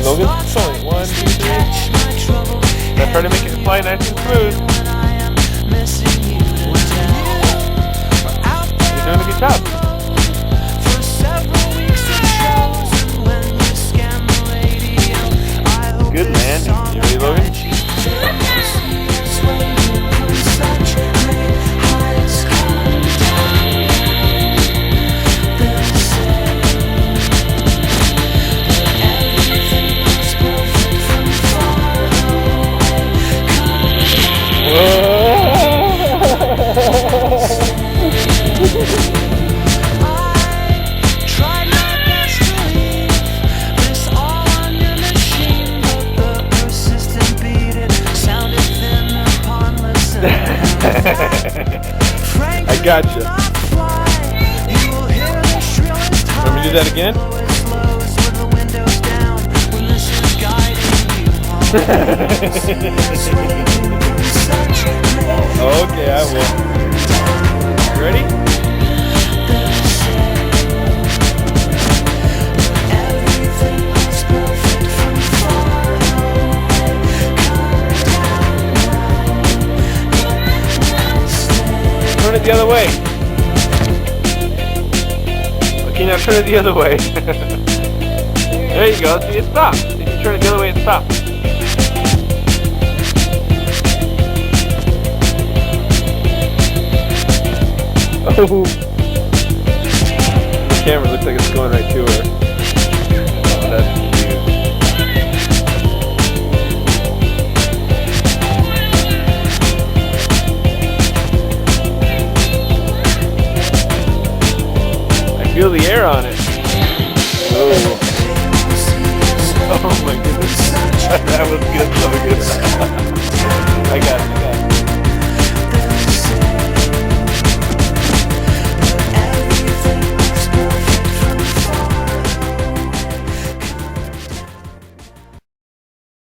Logan's point. 1, 2, 3. Now try to make it fly nice and smooth. You're doing a good job. Good man. You ready, Logan? I gotcha. Want me to do that again? Okay, I will. You ready? Turn it the other way. Okay, now turn it the other way. There you go. See, it stops. If you turn it the other way, it stops. Oh. The camera looks like it's going right to her. Oh, that's cute. I feel the air on it.